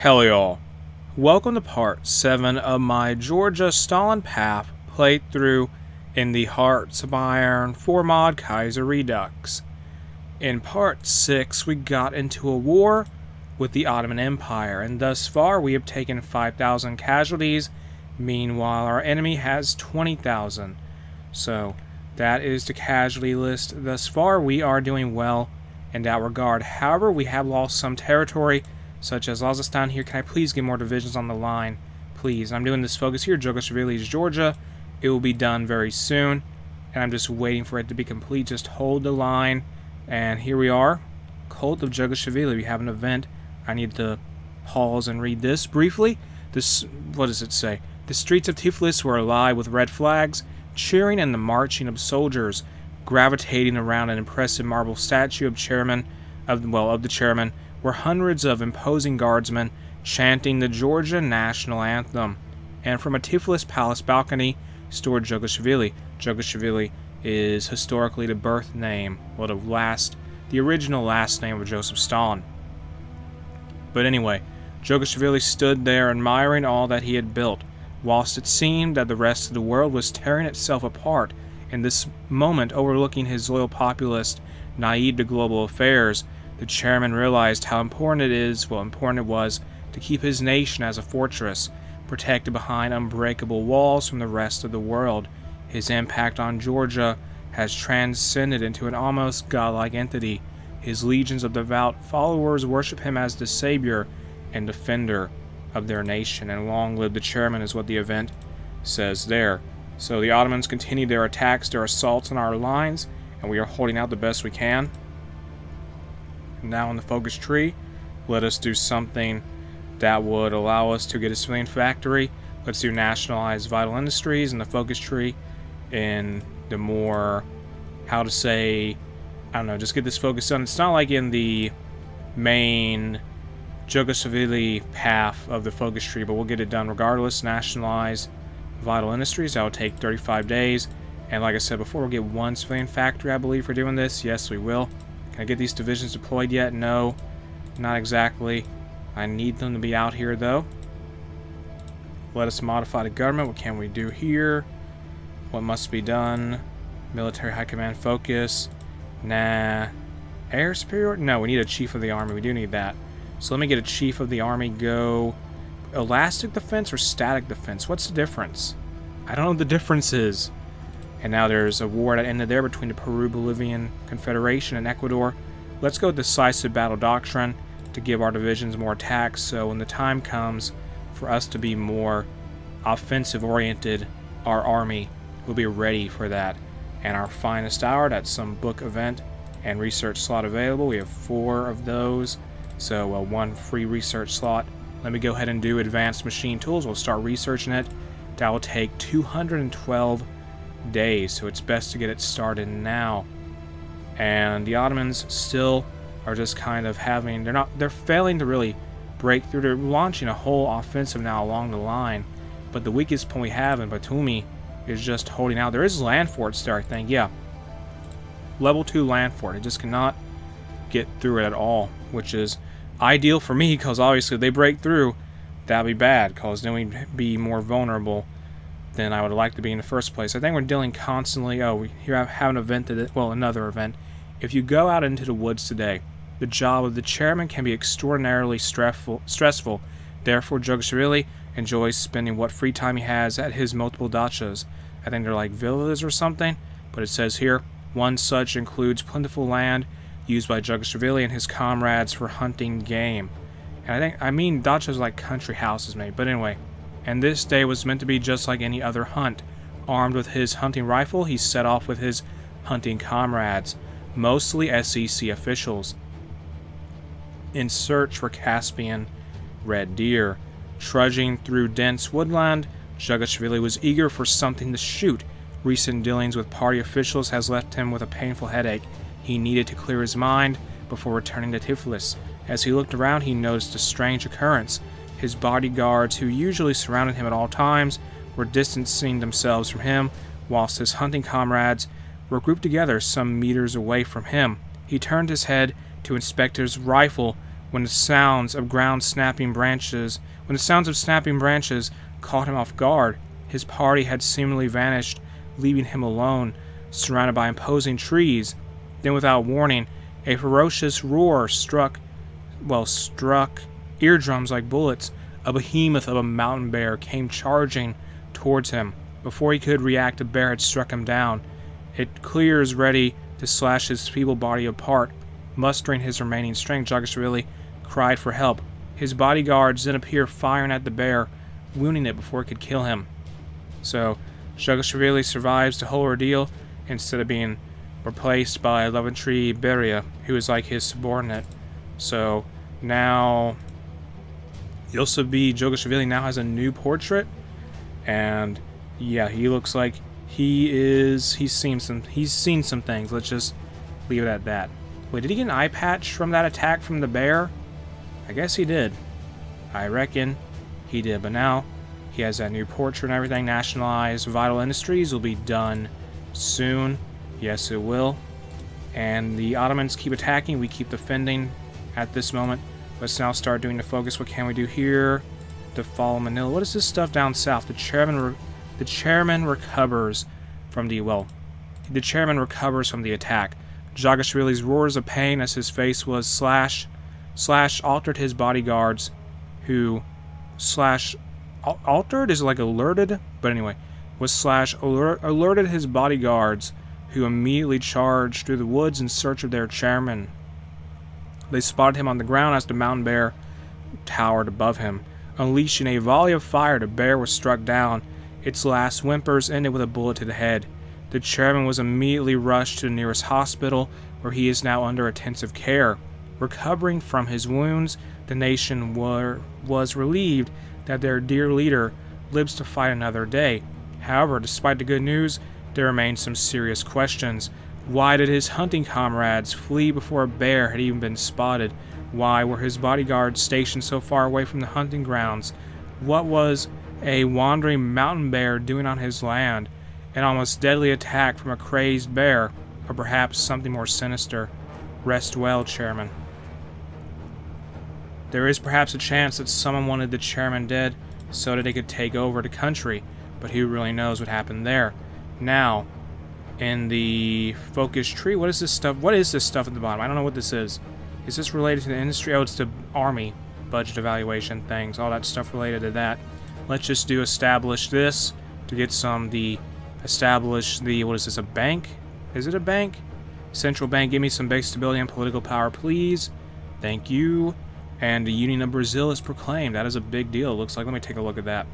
Hello y'all, welcome to part 7 of my Georgia Stalin Path playthrough in the Hearts of Iron 4 mod Kaiserredux. In part 6 we got into a war with the Ottoman Empire, and thus far we have taken 5,000 casualties. Meanwhile our enemy has 20,000. So that is the casualty list. Thus far we are doing well in that regard. However, we have lost some territory, such as Lazistan here. Can I please get more divisions on the line? Please. I'm doing this focus here. Geopolitical, Georgia. It will be done very soon. And I'm just waiting for it to be complete. Just hold the line. And here we are. Cult of Geopolitical. We have an event. I need to pause and read this briefly. What does it say? The streets of Tiflis were alive with red flags, cheering and the marching of soldiers, gravitating around an impressive marble statue of the chairman, were hundreds of imposing guardsmen chanting the Georgia national anthem. And from a Tiflis palace balcony stood Geopolitical. Geopolitical is historically the birth name, the original last name of Joseph Stalin. But anyway, Geopolitical stood there admiring all that he had built, whilst it seemed that the rest of the world was tearing itself apart. In this moment, overlooking his loyal populace, naive to global affairs, the chairman realized how important it was to keep his nation as a fortress, protected behind unbreakable walls from the rest of the world. His impact on Georgia has transcended into an almost godlike entity. His legions of devout followers worship him as the savior and defender of their nation. And long live the chairman is what the event says there. So the Ottomans continued their attacks, their assaults on our lines, and we are holding out the best we can. Now in the focus tree, let us do something that would allow us to get a civilian factory. Let's do nationalize vital industries in the focus tree. In the more, just get this focus done. It's not like in the main Geopolitical path of the focus tree, but we'll get it done regardless. Nationalize vital industries. That will take 35 days. And like I said before, we'll get one civilian factory, I believe, for doing this. Yes, we will. Can I get these divisions deployed yet? No, not exactly. I need them to be out here, though. Let us modify the government. What can we do here? What must be done? Military high command focus. Nah. Air superior? No, we need a chief of the army. We do need that. So let me get a chief of the army. Go elastic defense or static defense? What's the difference? I don't know what the difference is. And now there's a war that ended there between the Peru-Bolivian Confederation and Ecuador. Let's go with decisive battle doctrine to give our divisions more attacks, so when the time comes for us to be more offensive-oriented, our army will be ready for that. And our finest hour, that's some book event and research slot available. We have 4 of those, so one free research slot. Let me go ahead and do advanced machine tools. We'll start researching it. That will take 212 days, so it's best to get it started now. And the Ottomans still are just kind of they're failing to really break through. They're launching a whole offensive now along the line, but the weakest point we have in Batumi is just holding out. There is land forts there, I think. Yeah, level 2 land fort. It just cannot get through it at all, which is ideal for me, because obviously if they break through, that'd be bad, because then we'd be more vulnerable than I would like to be in the first place. I think we're dealing constantly. We here have an event another event. If you go out into the woods today, the job of the chairman can be extraordinarily stressful. Therefore, Geopolitical enjoys spending what free time he has at his multiple dachas. I think they're like villas or something, but it says here, one such includes plentiful land used by Geopolitical and his comrades for hunting game. And I mean dachas like country houses maybe, but anyway. And this day was meant to be just like any other hunt. Armed with his hunting rifle, he set off with his hunting comrades, mostly SEC officials, in search for Caspian red deer. Trudging through dense woodland, Geopolitical was eager for something to shoot. Recent dealings with party officials has left him with a painful headache. He needed to clear his mind before returning to Tiflis. As he looked around, he noticed a strange occurrence. His bodyguards, who usually surrounded him at all times, were distancing themselves from him, whilst his hunting comrades were grouped together some meters away from him. He turned his head to inspect his rifle when the sounds of snapping branches caught him off guard. His party had seemingly vanished, leaving him alone, surrounded by imposing trees. Then, without warning, a ferocious roar struck eardrums like bullets. A behemoth of a mountain bear came charging towards him. Before he could react, the bear had struck him down. It clears, ready to slash his feeble body apart. Mustering his remaining strength, Jagashvili cried for help. His bodyguards then appear, firing at the bear, wounding it before it could kill him. So, Jagashvili survives the whole ordeal instead of being replaced by Leventry Beria, who is like his subordinate. So, now Jagashvili now has a new portrait, and yeah, he looks like he's seen some things. Let's just leave it at that. Wait, did he get an eye patch from that attack from the bear? I guess he did. I reckon he did, but now he has that new portrait and everything nationalized. Vital industries will be done soon. Yes, it will. And the Ottomans keep attacking. We keep defending at this moment. Let's now start doing the focus. What can we do here? To follow Manila. What is this stuff down south? The chairman recovers from the attack. Jagashvili's roars of pain as his face was slashed altered his bodyguards, who altered is like alerted, but anyway, was alerted his bodyguards, who immediately charged through the woods in search of their chairman. They spotted him on the ground as the mountain bear towered above him. Unleashing a volley of fire, the bear was struck down. Its last whimpers ended with a bullet to the head. The chairman was immediately rushed to the nearest hospital, where he is now under intensive care. Recovering from his wounds, the nation was relieved that their dear leader lives to fight another day. However, despite the good news, there remain some serious questions. Why did his hunting comrades flee before a bear had even been spotted? Why were his bodyguards stationed so far away from the hunting grounds? What was a wandering mountain bear doing on his land? An almost deadly attack from a crazed bear, or perhaps something more sinister. Rest well, Chairman. There is perhaps a chance that someone wanted the chairman dead so that they could take over the country, but who really knows what happened there. Now, in the focus tree, what is this stuff? What is this stuff at the bottom? I don't know what this is. Is this related to the industry? Oh, it's the army budget evaluation things, all that stuff related to that. Let's just do establish this to get establish the, what is this, a bank? Is it a bank? Central bank, give me some base stability and political power, please. Thank you. And the Union of Brazil is proclaimed. That is a big deal, it looks like. Let me take a look at that.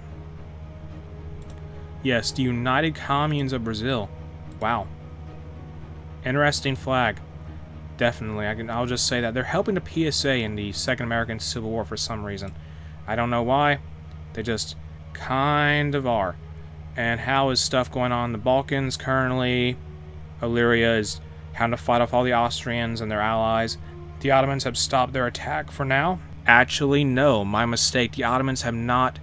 Yes, the United Communes of Brazil. Wow. Interesting flag. Definitely. I'll just say that. They're helping the PSA in the Second American Civil War for some reason. I don't know why. They just kind of are. And how is stuff going on in the Balkans currently? Illyria is having to fight off all the Austrians and their allies. The Ottomans have stopped their attack for now. Actually, no, my mistake. The Ottomans have not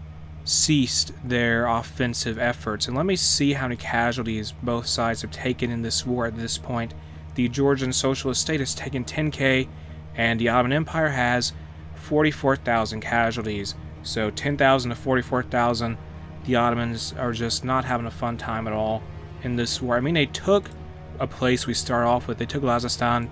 ceased their offensive efforts. And let me see how many casualties both sides have taken in this war at this point. The Georgian Socialist State has taken 10k, and the Ottoman Empire has 44,000 casualties. So 10,000 to 44,000. The Ottomans are just not having a fun time at all in this war. I mean, they took a place we start off with. They took Lazistan,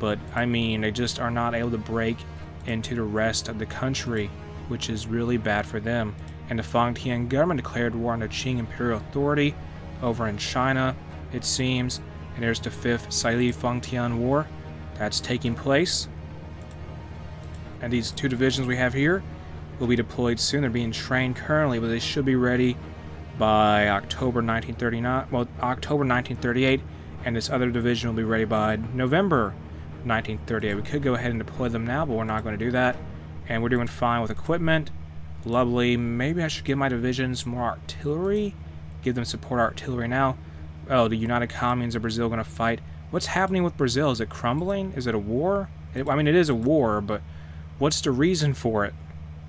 but I mean, they just are not able to break into the rest of the country, which is really bad for them. And the Fangtian government declared war on the Qing Imperial Authority over in China, it seems. And there's the 5th Saili-Fangtian War that's taking place. And these two divisions we have here will be deployed soon. They're being trained currently, but they should be ready by October 1939. Well, October 1938, and this other division will be ready by November 1938. We could go ahead and deploy them now, but we're not going to do that. And we're doing fine with equipment. Lovely. Maybe I should give my divisions more artillery. Give them support artillery now. Oh, the United Communes of Brazil going to fight. What's happening with Brazil? Is it crumbling? Is it a war? I mean, it is a war, but what's the reason for it?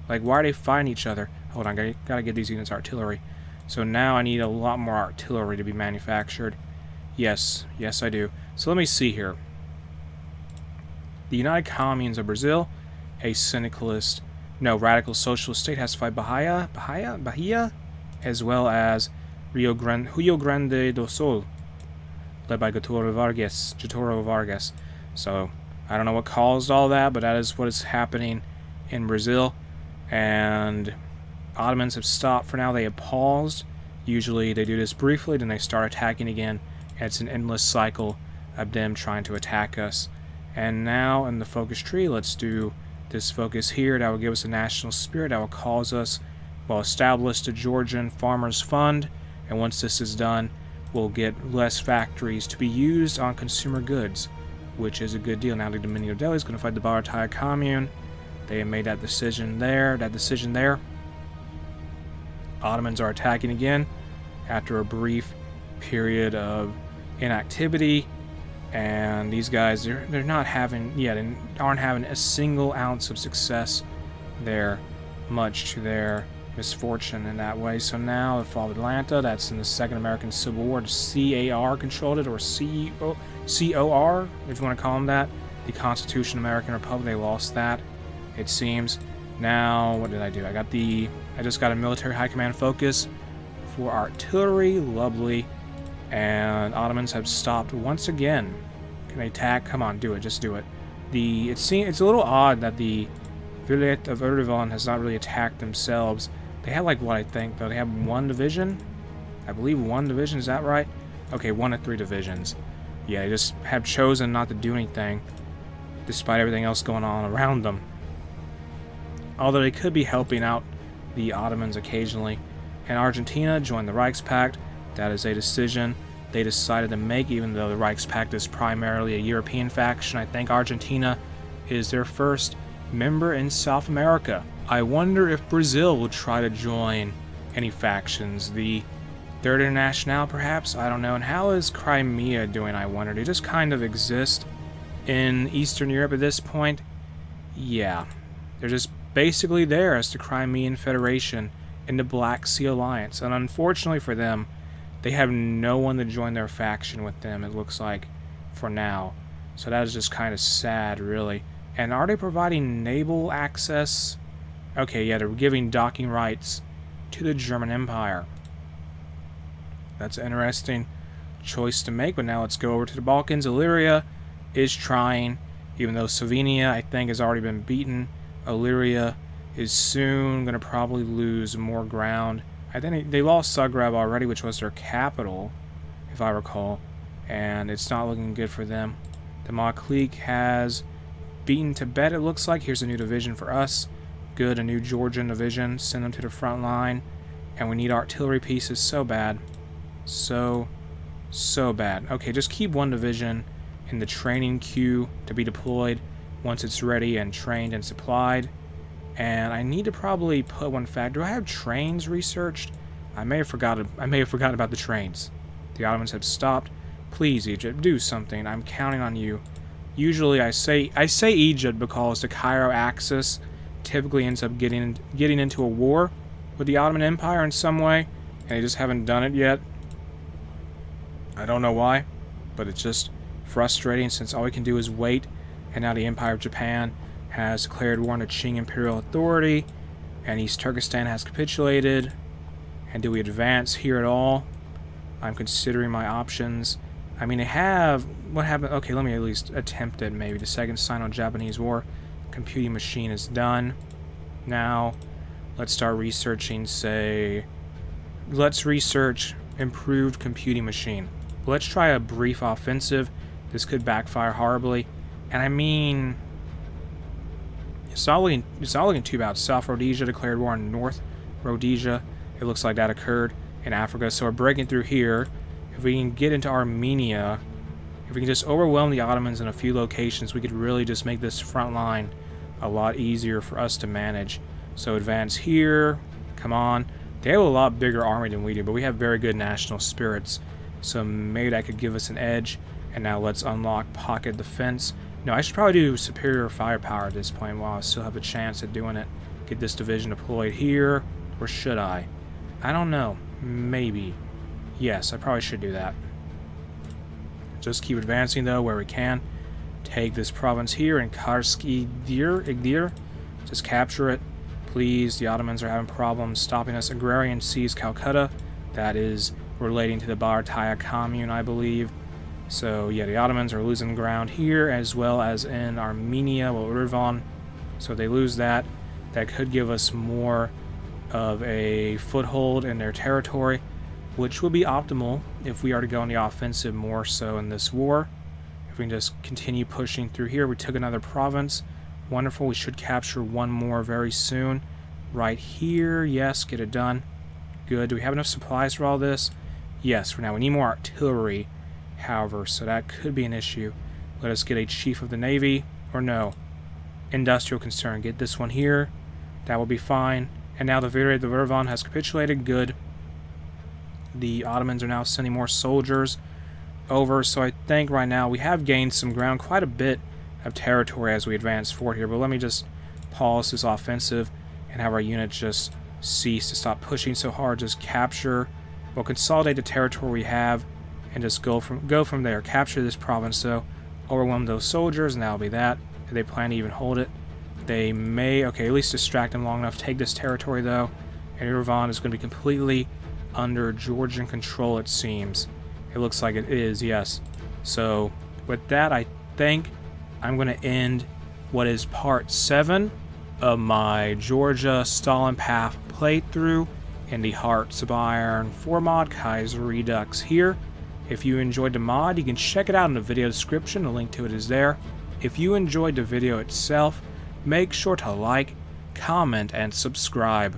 Like, why are they fighting each other? Hold on, gotta get these units artillery. So now I need a lot more artillery to be manufactured. Yes, I do. So let me see here. The United Communes of Brazil a syndicalist, no, radical socialist state has to fight Bahia, as well as Rio Grande do Sul, led by Getúlio Vargas. So I don't know what caused all that, but that is what is happening in Brazil. And Ottomans have stopped for now. They have paused. Usually they do this briefly, then they start attacking again. And it's an endless cycle of them trying to attack us. And now in the focus tree, let's do this focus here. That will give us a national spirit. That will cause us, well, establish the Georgian Farmers Fund. And once this is done, we'll get less factories to be used on consumer goods, which is a good deal. Now the Dominion of Delhi is going to fight the Bharatiya Commune. They have made that decision there. Ottomans are attacking again after a brief period of inactivity. And these guys, they're not having yet, and aren't having a single ounce of success there, much to their misfortune in that way. So now the fall of Atlanta, that's in the Second American Civil War. CAR controlled it, or COR, if you want to call them that. The Constitution American Republic, they lost that, it seems. Now, what did I do? I just got a military high command focus for artillery, lovely. And Ottomans have stopped once again. Can they attack? Come on, do it. Just do it. It's a little odd that the Vilayet of Erdogan has not really attacked themselves. They have like what I think though. They have one division. I believe one division. Is that right? Okay, 1 of 3 divisions. Yeah, they just have chosen not to do anything, despite everything else going on around them. Although they could be helping out the Ottomans occasionally. And Argentina joined the Reichspakt. That is a decision they decided to make, even though the Reichspakt is primarily a European faction. I think Argentina is their first member in South America. I wonder if Brazil will try to join any factions. The Third International, perhaps? I don't know. And how is Crimea doing, I wonder? They just kind of exist in Eastern Europe at this point. Yeah. They're just basically there as the Crimean Federation in the Black Sea Alliance. And unfortunately for them, they have no one to join their faction with them, it looks like, for now. So that is just kind of sad, really. And are they providing naval access? Okay, yeah, they're giving docking rights to the German Empire. That's an interesting choice to make, but now let's go over to the Balkans. Illyria is trying, even though Slovenia, I think, has already been beaten. Illyria is soon going to probably lose more ground. I think they lost Zagreb already, which was their capital, if I recall, and it's not looking good for them. The Maklik has beaten Tibet, it looks like. Here's a new division for us. Good, a new Georgian division. Send them to the front line. And we need artillery pieces so bad. So bad. Okay, just keep one division in the training queue to be deployed once it's ready and trained and supplied. And I need to probably put one fact. Do I have trains researched? I may have forgotten about the trains. The Ottomans have stopped. Please, Egypt, do something. I'm counting on you. Usually I say Egypt because the Cairo axis typically ends up getting into a war with the Ottoman Empire in some way, and they just haven't done it yet. I don't know why, but it's just frustrating since all we can do is wait, and now the Empire of Japan has declared war on the Qing Imperial Authority, and East Turkestan has capitulated. And do we advance here at all? I'm considering my options. I mean, they have... What happened? Okay, let me at least attempt it, maybe. The second Sino-Japanese War. Computing machine is done. Now, let's start researching, say... Let's research improved computing machine. Let's try a brief offensive. This could backfire horribly. And I mean... It's not looking too bad. South Rhodesia declared war on North Rhodesia. It looks like that occurred in Africa. So we're breaking through here. If we can get into Armenia, if we can just overwhelm the Ottomans in a few locations, we could really just make this front line a lot easier for us to manage. So advance here. Come on. They have a lot bigger army than we do, but we have very good national spirits. So maybe that could give us an edge. And now let's unlock pocket defense. No, I should probably do superior firepower at this point while I still have a chance at doing it. Get this division deployed here. Or should I? I don't know. Maybe. Yes, I probably should do that. Just keep advancing, though, where we can. Take this province here in Karsk Igdir. Just capture it. Please, the Ottomans are having problems stopping us. Agrarian seized Calcutta. That is relating to the Bharatiya commune, I believe. So, yeah, the Ottomans are losing ground here, as well as in Armenia, well, Yerevan. So if they lose that, that could give us more of a foothold in their territory, which would be optimal if we are to go on the offensive more so in this war. If we can just continue pushing through here. We took another province. Wonderful. We should capture one more very soon. Right here. Yes, get it done. Good. Do we have enough supplies for all this? Yes, for now. We need more artillery, however, so that could be an issue. Let us get a chief of the navy. Or no. Industrial concern. Get this one here. That will be fine. And now the Vilayet of Yerevan has capitulated. Good. The Ottomans are now sending more soldiers over, so I think right now we have gained some ground, quite a bit of territory as we advance forward here. But let me just pause this offensive and have our units just cease to stop pushing so hard. Just capture, well, consolidate the territory we have and just go from there. Capture this province, though. Overwhelm those soldiers, and that'll be that. If they plan to even hold it, they may, okay, at least distract them long enough. Take this territory, though, and Yerevan is going to be completely under Georgian control, it seems. It looks like it is, yes. So, with that, I think I'm going to end what is part 7 of my Georgia Stalin Path playthrough in the Hearts of Iron 4 mod Kaiserredux here. If you enjoyed the mod, you can check it out in the video description. The link to it is there. If you enjoyed the video itself, make sure to like, comment, and subscribe.